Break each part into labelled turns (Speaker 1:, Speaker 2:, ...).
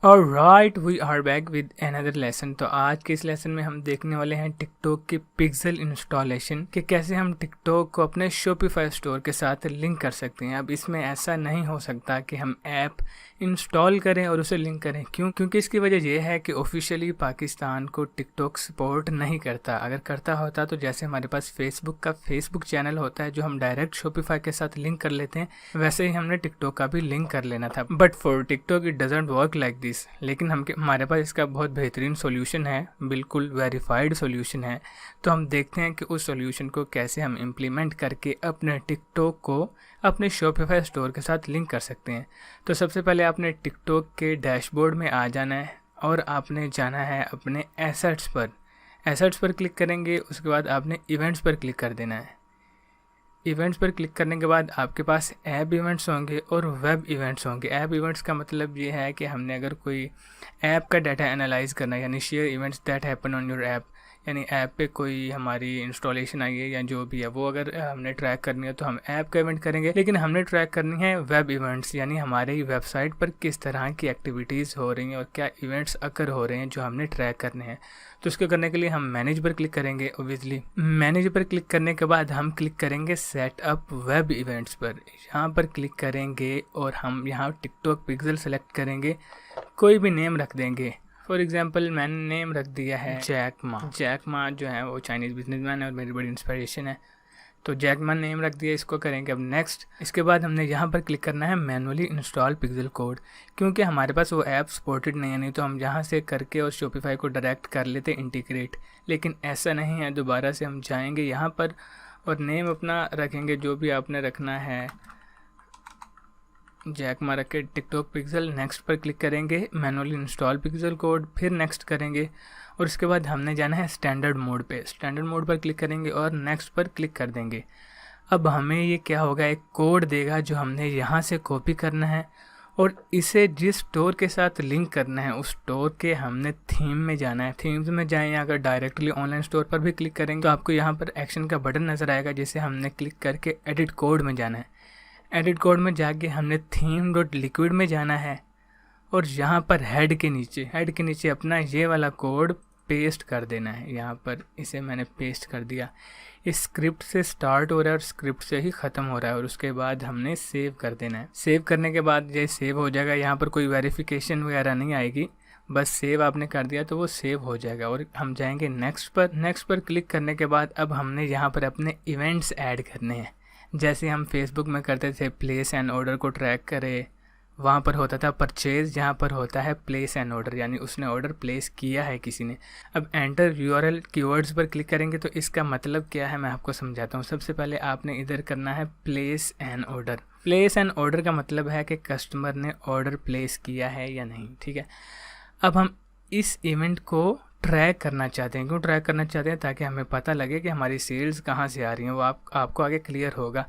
Speaker 1: Alright, we are back with another lesson. तो आज के इस लेसन में हम देखने वाले हैं टिकटॉक के पिक्सल इंस्टॉलेशन कि कैसे हम टिकटॉक को अपने शॉपिफाई स्टोर के साथ लिंक कर सकते हैं। अब इसमें ऐसा नहीं हो सकता कि हम ऐप इंस्टॉल करें और उसे लिंक करें। क्योंकि इसकी वजह यह है कि ऑफिशियली पाकिस्तान को टिकटॉक सपोर्ट नहीं करता। अगर करता होता तो जैसे हमारे पास फेसबुक का फेसबुक चैनल होता है जो हम डायरेक्ट शॉपिफाई के साथ लिंक कर लेते हैं, वैसे ही हमने टिकटॉक का भी लिंक कर लेना था। But for TikTok it doesn't work like this. लेकिन हमारे पास इसका बहुत बेहतरीन सॉल्यूशन है, बिल्कुल वेरीफाइड सॉल्यूशन है। तो हम देखते हैं कि उस सॉल्यूशन को कैसे हम इम्प्लीमेंट करके अपने टिकटॉक को अपने शॉपिफाई स्टोर के साथ लिंक कर सकते हैं। तो सबसे पहले आपने टिकटॉक के डैशबोर्ड में आ जाना है और आपने जाना है अपने एसेट्स पर क्लिक करेंगे। उसके बाद आपने इवेंट्स पर क्लिक कर देना है। इवेंट्स पर क्लिक करने के बाद आपके पास ऐप इवेंट्स होंगे और वेब इवेंट्स होंगे। ऐप इवेंट्स का मतलब ये है कि हमने अगर कोई ऐप का डाटा एनालाइज करना है, यानी share events that happen on your app, यानी ऐप पे कोई हमारी इंस्टॉलेशन आई है या जो भी है वो अगर हमने ट्रैक करनी है तो हम ऐप का इवेंट करेंगे। लेकिन हमने ट्रैक करनी है वेब इवेंट्स, यानी हमारी वेबसाइट पर किस तरह की एक्टिविटीज़ हो रही हैं और क्या इवेंट्स अकर हो रहे हैं जो हमने ट्रैक करने हैं। तो इसको करने के लिए हम मैनेज पर क्लिक करेंगे। ओबियसली मैनेज पर क्लिक करने के बाद हम क्लिक करेंगे सेट अप वेब इवेंट्स पर। यहाँ पर क्लिक करेंगे और हम यहाँ टिकटॉक पिक्सल सेलेक्ट करेंगे, कोई भी नेम रख देंगे। फॉर एग्जांपल मैंने नेम रख दिया है जैक मा जो है वो चाइनीज़ बिजनेसमैन है और मेरी बड़ी इंस्पिरेशन है, तो जैक मा नेम रख दिया। इसको करेंगे अब नेक्स्ट। इसके बाद हमने यहाँ पर क्लिक करना है मैनुअली इंस्टॉल पिक्सल कोड, क्योंकि हमारे पास वो ऐप सपोर्टेड नहीं है। नहीं तो हम यहाँ से करके और शॉपिफाई को डायरेक्ट कर लेते इंटीग्रेट, लेकिन ऐसा नहीं है। दोबारा से हम जाएंगे यहाँ पर और नेम अपना रखेंगे जो भी आपने रखना है, जैक मार के टिकटॉक पिक्सल। नेक्स्ट पर क्लिक करेंगे, मैनुअली इंस्टॉल पिक्सल कोड, फिर नेक्स्ट करेंगे और उसके बाद हमने जाना है स्टैंडर्ड मोड पे। स्टैंडर्ड मोड पर क्लिक करेंगे और नेक्स्ट पर क्लिक कर देंगे। अब हमें ये क्या होगा, एक कोड देगा जो हमने यहाँ से कॉपी करना है और इसे जिस स्टोर के साथ लिंक करना है उस स्टोर के हमने थीम में जाना है। थीम्स में जाएँ, अगर डायरेक्टली ऑनलाइन स्टोर पर भी क्लिक करेंगे तो आपको यहाँ पर एक्शन का बटन नज़र आएगा जिसे हमने क्लिक करके एडिट कोड में जाना है। एडिट कोड में जाके हमने थीम डॉट लिक्विड में जाना है और यहाँ पर हेड के नीचे अपना ये वाला कोड पेस्ट कर देना है। यहाँ पर इसे मैंने पेस्ट कर दिया। इस स्क्रिप्ट से स्टार्ट हो रहा है और स्क्रिप्ट से ही ख़त्म हो रहा है और उसके बाद हमने सेव कर देना है। सेव करने के बाद ये सेव हो जाएगा। यहाँ पर कोई वेरिफिकेशन वगैरह नहीं आएगी, बस सेव आपने कर दिया तो वो सेव हो जाएगा। और हम जाएंगे नेक्स्ट पर क्लिक करने के बाद अब हमने यहाँ पर अपने इवेंट्स ऐड करने हैं। जैसे हम फेसबुक में करते थे प्लेस एंड ऑर्डर को ट्रैक करें, वहाँ पर होता था परचेज़, जहाँ पर होता है प्लेस एंड ऑर्डर, यानी उसने ऑर्डर प्लेस किया है किसी ने। अब एंटर यूआरएल कीवर्ड्स पर क्लिक करेंगे तो इसका मतलब क्या है मैं आपको समझाता हूँ। सबसे पहले आपने इधर करना है place and order. Place and order का मतलब है कि कस्टमर ने ऑर्डर प्लेस किया है या नहीं, ठीक है। अब हम इस इवेंट को ट्रैक करना चाहते हैं। क्यों ट्रैक करना चाहते हैं? ताकि हमें पता लगे कि हमारी सेल्स कहाँ से आ रही हैं, वो आपको आगे क्लियर होगा।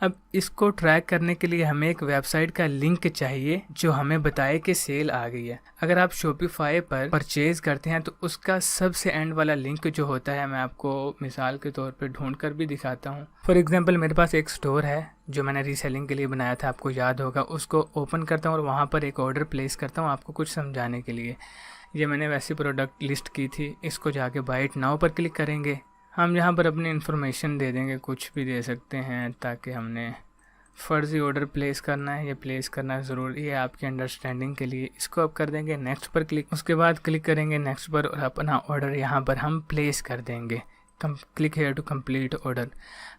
Speaker 1: अब इसको ट्रैक करने के लिए हमें एक वेबसाइट का लिंक चाहिए जो हमें बताए कि सेल आ गई है। अगर आप शॉपिफाई पर परचेज़ करते हैं तो उसका सबसे एंड वाला लिंक जो होता है, मैं आपको मिसाल के तौर पे ढूंढ कर भी दिखाता हूँ। फॉर एग्जांपल मेरे पास एक स्टोर है जो मैंने रीसेलिंग के लिए बनाया था, आपको याद होगा। उसको ओपन करता हूँ और वहाँ पर एक ऑर्डर प्लेस करता हूँ आपको कुछ समझाने के लिए। ये मैंने वैसी प्रोडक्ट लिस्ट की थी। इसको जाके बाय इट नाउ पर क्लिक करेंगे। हम यहाँ पर अपनी इन्फॉर्मेशन दे देंगे, कुछ भी दे सकते हैं, ताकि हमने फ़र्ज़ी ऑर्डर प्लेस करना है, ये प्लेस करना ज़रूरी है आपकी अंडरस्टैंडिंग के लिए। इसको अब कर देंगे नेक्स्ट पर क्लिक। उसके बाद क्लिक करेंगे नेक्स्ट पर और अपना ऑर्डर यहाँ पर हम प्लेस कर देंगे। Click here to complete order.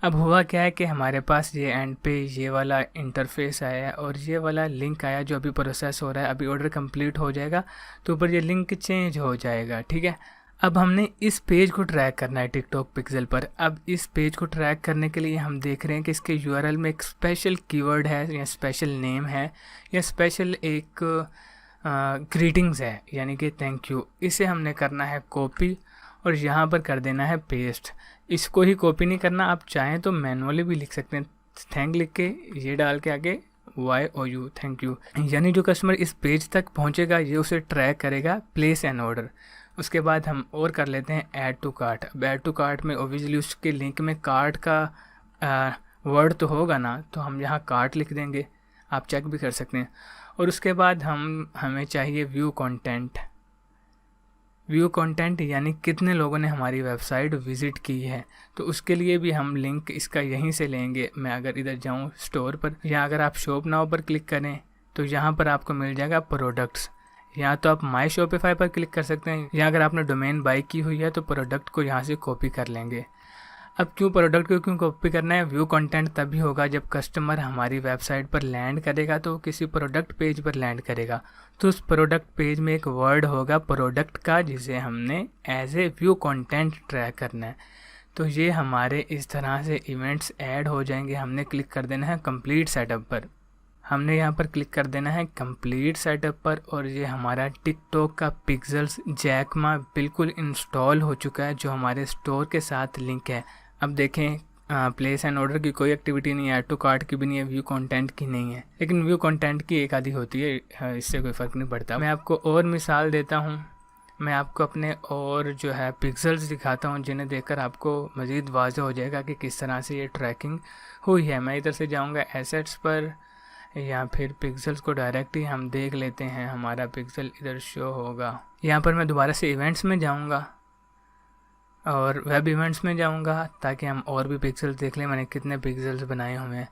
Speaker 1: अब हुआ क्या है कि हमारे पास ये एंड पे ये वाला इंटरफेस आया और ये वाला लिंक आया जो अभी प्रोसेस हो रहा है। अभी ऑर्डर कंप्लीट हो जाएगा तो ऊपर ये लिंक चेंज हो जाएगा, ठीक है। अब हमने इस पेज को ट्रैक करना है टिकटॉक पिक्सल पर। अब इस पेज को ट्रैक करने के लिए हम देख रहे हैं कि इसके यूआरएल में एक स्पेशल कीवर्ड है या स्पेशल नेम है या स्पेशल एक ग्रीटिंग्स है, यानी कि थैंक यू। इसे हमने करना है कॉपी और यहाँ पर कर देना है पेस्ट। इसको ही कॉपी नहीं करना, आप चाहें तो मैनुअली भी लिख सकते हैं। थैंक लिख के ये डाल के आगे YOU थैंक यू, यानी जो कस्टमर इस पेज तक पहुँचेगा ये उसे ट्रैक करेगा प्लेस एन ऑर्डर। उसके बाद हम और कर लेते हैं ऐड टू कार्ट। अब ऐड टू कार्ट में ओबियसली उसके लिंक में कार्ट का वर्ड तो होगा ना, तो हम यहाँ कार्ट लिख देंगे, आप चेक भी कर सकते हैं। और उसके बाद हमें चाहिए व्यू कंटेंट। व्यू कंटेंट यानी कितने लोगों ने हमारी वेबसाइट विज़िट की है, तो उसके लिए भी हम लिंक इसका यहीं से लेंगे। मैं अगर इधर जाऊँ स्टोर पर, या अगर आप शॉप नाउ पर क्लिक करें तो यहाँ पर आपको मिल जाएगा प्रोडक्ट्स। या तो आप माई शॉपिफाई पर क्लिक कर सकते हैं, या अगर आपने डोमेन बाई की हुई है तो प्रोडक्ट को यहाँ से कॉपी कर लेंगे। अब क्यों प्रोडक्ट को क्यों कॉपी करना है? व्यू कंटेंट तभी होगा जब कस्टमर हमारी वेबसाइट पर लैंड करेगा तो किसी प्रोडक्ट पेज पर लैंड करेगा, तो उस प्रोडक्ट पेज में एक वर्ड होगा प्रोडक्ट का, जिसे हमने as a view content track करना है। तो ये हमारे इस तरह से इवेंट्स ऐड हो जाएंगे। हमने क्लिक कर देना है कंप्लीट सेटअप पर, हमने यहाँ पर क्लिक कर देना है कंप्लीट सेटअप पर, और ये हमारा टिकटॉक का पिक्सेल्स जैकमा बिल्कुल इंस्टॉल हो चुका है, जो हमारे स्टोर के साथ लिंक है। अब देखें, प्लेस एंड ऑर्डर की कोई एक्टिविटी नहीं है, ऐड टू कार्ट की भी नहीं है, व्यू कंटेंट की नहीं है, लेकिन व्यू कंटेंट की एक आधी होती है, इससे कोई फ़र्क नहीं पड़ता। मैं आपको और मिसाल देता हूँ, मैं आपको अपने और जो है पिक्सेल्स दिखाता हूँ, जिन्हें देखकर आपको मज़ीद वाज़ेह हो जाएगा कि किस तरह से ये ट्रैकिंग हुई है। मैं इधर से जाऊँगा एसेट्स पर, या फिर पिक्सेल्स को डायरेक्ट ही हम देख लेते हैं। हमारा पिक्सल इधर शो होगा। यहाँ पर मैं दोबारा से इवेंट्स में जाऊँगा और वेब इवेंट्स में जाऊंगा, ताकि हम और भी पिक्सेल्स देख लें मैंने कितने पिक्सेल्स बनाए हुए हैं।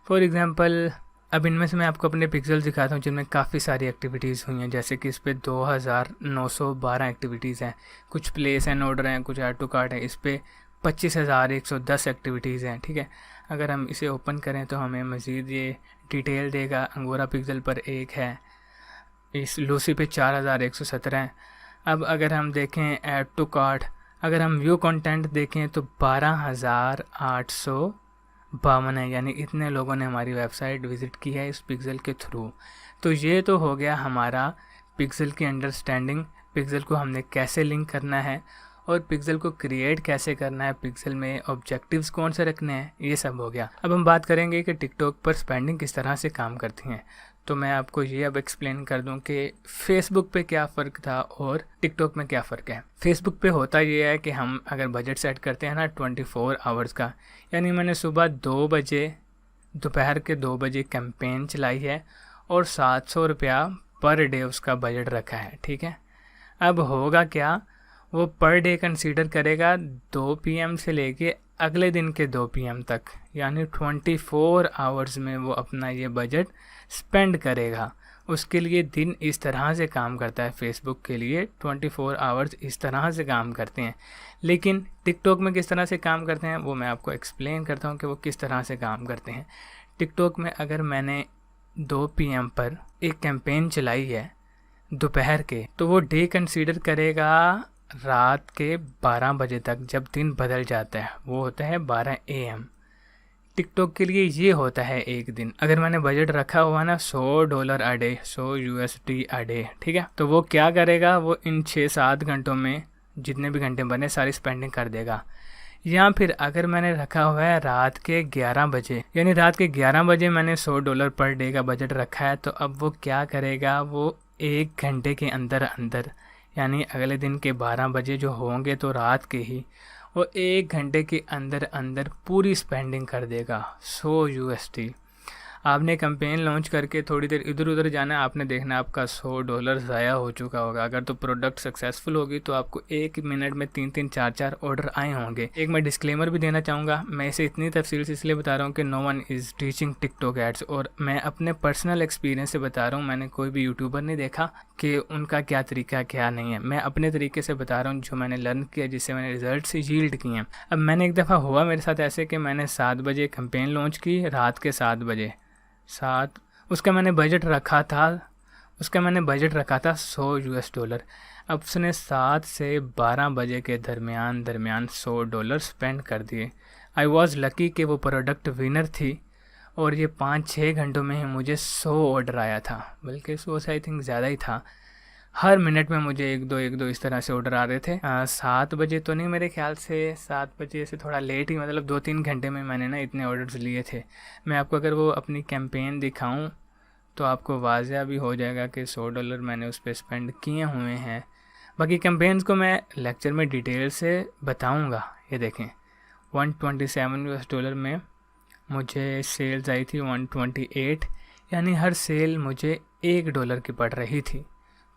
Speaker 1: फॉर एग्जांपल, अब इनमें से मैं आपको अपने पिक्सेल्स दिखाता हूँ जिनमें काफ़ी सारी एक्टिविटीज़ हुई हैं। जैसे कि इस पर 2912 एक्टिविटीज़ हैं, कुछ प्लेस एंड ऑर्डर हैं, कुछ ऐड टू कार्ट है। इस पर 25,110 एक्टिविटीज़ हैं। ठीक है, अगर हम इसे ओपन करें तो हमें मज़ीद ये डिटेल देगा। अंगोरा पिक्सल पर 1 है, इस लूसी पे 4117 हैं। अब अगर हम देखें ऐड टू कार्ट, अगर हम व्यू कंटेंट देखें तो 12,852 है, यानी इतने लोगों ने हमारी वेबसाइट विज़िट की है इस पिक्सल के थ्रू। तो ये तो हो गया हमारा पिक्सल की अंडरस्टैंडिंग, पिक्सल को हमने कैसे लिंक करना है और पिक्सल को क्रिएट कैसे करना है, पिक्सल में ऑब्जेक्टिव्स कौन से रखने हैं, ये सब हो गया। अब हम बात करेंगे कि टिकटॉक पर स्पेंडिंग किस तरह से काम करती हैं। तो मैं आपको ये अब एक्सप्लेन कर दूं कि फेसबुक पे क्या फ़र्क था और टिकटॉक में क्या फ़र्क है। फेसबुक पे होता ये है कि हम अगर बजट सेट करते हैं ना 24 आवर्स का, यानी मैंने सुबह 2 बजे, दोपहर के 2 बजे कैंपेन चलाई है और 700 रुपया पर डे उसका बजट रखा है। ठीक है, अब होगा क्या, वो पर डे कंसीडर करेगा 2 PM से लेके अगले दिन के 2 PM तक, यानी 24 आवर्स में वो अपना ये बजट स्पेंड करेगा। उसके लिए दिन इस तरह से काम करता है, फेसबुक के लिए 24 आवर्स इस तरह से काम करते हैं। लेकिन टिकटॉक में किस तरह से काम करते हैं वो मैं आपको एक्सप्लेन करता हूँ कि वो किस तरह से काम करते हैं। टिकटॉक में अगर मैंने 2 PM पर एक कैंपेन चलाई है दोपहर के, तो वो डे कंसीडर करेगा रात के 12 बजे तक, जब दिन बदल जाता है, वो होता है 12 AM। टिकटॉक के लिए ये होता है एक दिन। अगर मैंने बजट रखा हुआ ना $100 a day, 100 USD a day, ठीक है, तो वो क्या करेगा, वो इन 6-7 घंटों में जितने भी घंटे बने सारी स्पेंडिंग कर देगा। या फिर अगर मैंने रखा हुआ है रात के 11 बजे, यानी रात के 11 बजे मैंने $100 पर डे का बजट रखा है, तो अब वो क्या करेगा, वो 1 घंटे के अंदर अंदर, यानी अगले दिन के 12 बजे जो होंगे तो रात के ही, वो 1 घंटे के अंदर अंदर पूरी स्पेंडिंग कर देगा 100 USD। आपने कैंपेन लॉन्च करके थोड़ी देर इधर उधर जाना है, आपने देखना आपका $100 ज़ाया हो चुका होगा। अगर तो प्रोडक्ट सक्सेसफुल होगी तो आपको 1 मिनट में 3-3, 4-4 ऑर्डर आए होंगे। एक मैं डिस्क्लेमर भी देना चाहूँगा, मैं इसे इतनी तफसील से इसलिए बता रहा हूँ कि no one is teaching TikTok ads, और मैं अपने पर्सनल एक्सपीरियंस से बता रहा हूँ। मैंने कोई भी यूट्यूबर नहीं देखा कि उनका क्या तरीका क्या नहीं है, मैं अपने तरीके से बता रहा हूँ जो मैंने लर्न किया, जिससे मैंने रिजल्ट से यील्ड किए हैं। अब मैंने एक दफ़ा हुआ मेरे साथ ऐसे कि मैंने 7 बजे कैंपेन लॉन्च की, रात के 7 बजे, उसका मैंने बजट रखा था $100। अब उसने 7 से 12 बजे के दरमियान $100 स्पेंड कर दिए। आई वॉज़ लकी कि वो प्रोडक्ट विनर थी, और ये 5-6 घंटों में ही मुझे 100 ऑर्डर आया था, बल्कि 100 से आई थिंक ज़्यादा ही था। हर मिनट में मुझे एक दो इस तरह से ऑर्डर आ रहे थे। 7 बजे तो नहीं, मेरे ख्याल से 7 बजे से थोड़ा लेट ही, मतलब 2-3 घंटे में मैंने ना इतने ऑर्डर्स लिए थे। मैं आपको अगर वो अपनी कैंपेन दिखाऊं तो आपको वाज़ह भी हो जाएगा कि $100 मैंने उस पर स्पेंड किए हुए हैं। बाकी कैंपेन्स को मैं लेक्चर में डिटेल से बताऊँगा। ये देखें, $127 में मुझे सेल्स आई थी 128, यानी हर सेल मुझे $1 की पड़ रही थी।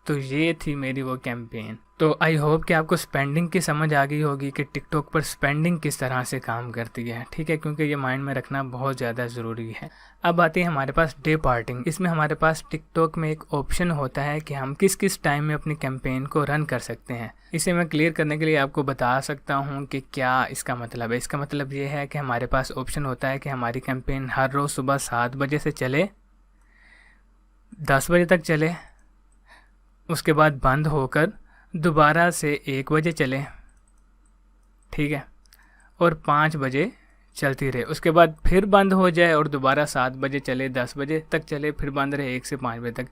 Speaker 1: तो ये थी मेरी वो कैंपेन। तो आई होप कि आपको स्पेंडिंग की समझ आ गई होगी कि टिकटॉक पर स्पेंडिंग किस तरह से काम करती है, ठीक है, क्योंकि ये माइंड में रखना बहुत ज़्यादा ज़रूरी है। अब आती है हमारे पास डे पार्टिंग। इसमें हमारे पास टिकटॉक में एक ऑप्शन होता है कि हम किस किस टाइम में अपनी कैंपेन को रन कर सकते हैं। इसे मैं क्लियर करने के लिए आपको बता सकता हूँ कि क्या इसका मतलब है। इसका मतलब ये है कि हमारे पास ऑप्शन होता है कि हमारी कैंपेन हर रोज़ सुबह 7 बजे से चले, 10 बजे तक चले, उसके बाद बंद होकर दोबारा से 1 बजे चले, ठीक है, और 5 बजे चलती रहे, उसके बाद फिर बंद हो जाए और दोबारा 7 बजे चले, 10 बजे तक चले, फिर बंद रहे 1 से 5 बजे तक।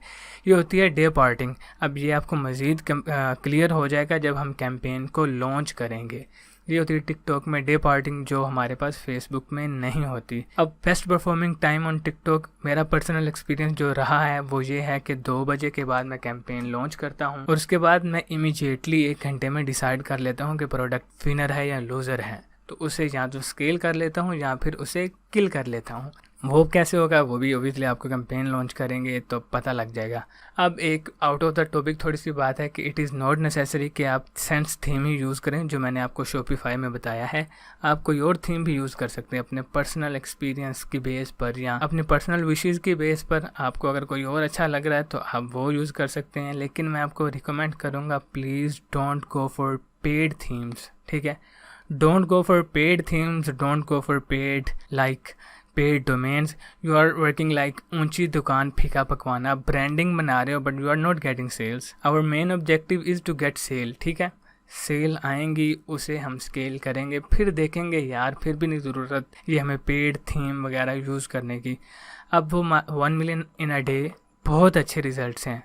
Speaker 1: ये होती है डे पार्टिंग। अब ये आपको मज़ीद क्लियर हो जाएगा जब हम कैंपेन को लॉन्च करेंगे। ये होती है टिकटॉक में डे पार्टिंग, जो हमारे पास फेसबुक में नहीं होती। अब best performing time on TikTok, मेरा पर्सनल एक्सपीरियंस जो रहा है वो ये है कि 2 बजे के बाद मैं कैंपेन लॉन्च करता हूँ और उसके बाद मैं इमीडिएटली 1 घंटे में डिसाइड कर लेता हूँ कि प्रोडक्ट विनर है या लूज़र है। तो उसे या तो स्केल कर लेता हूँ या फिर उसे किल कर लेता हूँ। वो कैसे होगा वो भी ओबियसली आपको कैंपेन लॉन्च करेंगे तो पता लग जाएगा। अब एक आउट ऑफ द टॉपिक थोड़ी सी बात है कि इट इज़ नॉट नेसेसरी कि आप सेंस थीम ही यूज़ करें, जो मैंने आपको शॉपिफाई में बताया है। आप कोई और थीम भी यूज़ कर सकते हैं अपने पर्सनल एक्सपीरियंस की बेस पर या अपने पर्सनल विशेज़ की बेस पर। आपको अगर कोई और अच्छा लग रहा है तो आप वो यूज़ कर सकते हैं, लेकिन मैं आपको रिकमेंड करूँगा please don't go for paid themes, ठीक है। Don't go for paid themes, don't go for paid paid domains. You are working like ऊंची दुकान फीका पकवाना, ब्रांडिंग बना रहे हो but you are not getting sales. Our main objective is to get sale, ठीक है। सेल आएंगी उसे हम स्केल करेंगे, फिर देखेंगे यार फिर भी नहीं ज़रूरत ये हमें पेड थीम वगैरह यूज़ करने की। अब वो 1 मिलियन इन अ डे बहुत अच्छे रिजल्ट्स हैं।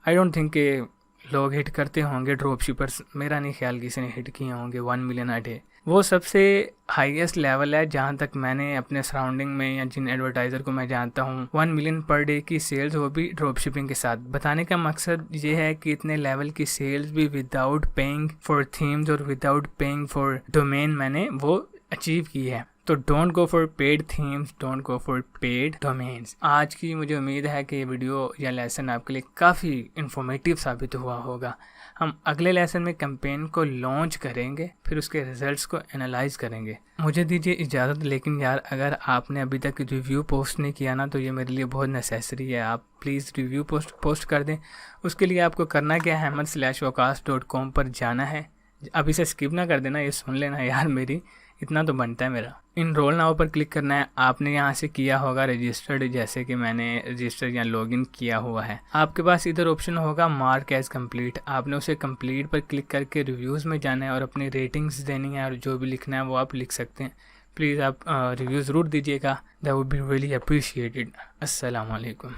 Speaker 1: आई डोंट थिंक कि लोग हिट करते होंगे ड्रॉप शिपर्स, मेरा नहीं ख्याल किसी ने हिट किए होंगे 1 मिलियन अ डे। वो सबसे हाईएस्ट लेवल है जहाँ तक मैंने अपने सराउंडिंग में या जिन एडवर्टाइज़र को मैं जानता हूँ 1 मिलियन पर डे की सेल्स, वो भी ड्रॉप शिपिंग के साथ। बताने का मकसद ये है कि इतने लेवल की सेल्स भी विदाउट पेइंग फॉर थीम्स और विदाउट पेइंग फॉर डोमेन मैंने वो अचीव की है। तो don't go for paid themes, don't go for paid domains. आज की मुझे उम्मीद है कि ये वीडियो या लेसन आपके लिए काफ़ी इन्फॉर्मेटिव साबित हुआ होगा। हम अगले लेसन में कैंपेन को लॉन्च करेंगे, फिर उसके रिजल्ट्स को एनालाइज करेंगे। मुझे दीजिए इजाज़त, लेकिन यार अगर आपने अभी तक रिव्यू पोस्ट नहीं किया ना तो ये मेरे लिए बहुत नेसेसरी है। आप प्लीज़ रिव्यू पोस्ट कर दें। उसके लिए आपको करना क्या है, ahmed/waqas.com पर जाना है। अब इसे स्किप ना कर देना, ये सुन लेना यार, मेरी इतना तो बनता है मेरा। इनरोल नाउ पर क्लिक करना है। आपने यहाँ से किया होगा रजिस्टर्ड, जैसे कि मैंने रजिस्टर या लॉगिन किया हुआ है। आपके पास इधर ऑप्शन होगा मार्क एज कंप्लीट, आपने उसे कंप्लीट पर क्लिक करके रिव्यूज़ में जाना है और अपनी रेटिंग्स देनी है और जो भी लिखना है वो आप लिख सकते हैं। प्लीज़ आप रिव्यू ज़रूर दीजिएगा, that would be really appreciated. अस्सलाम वालेकुम।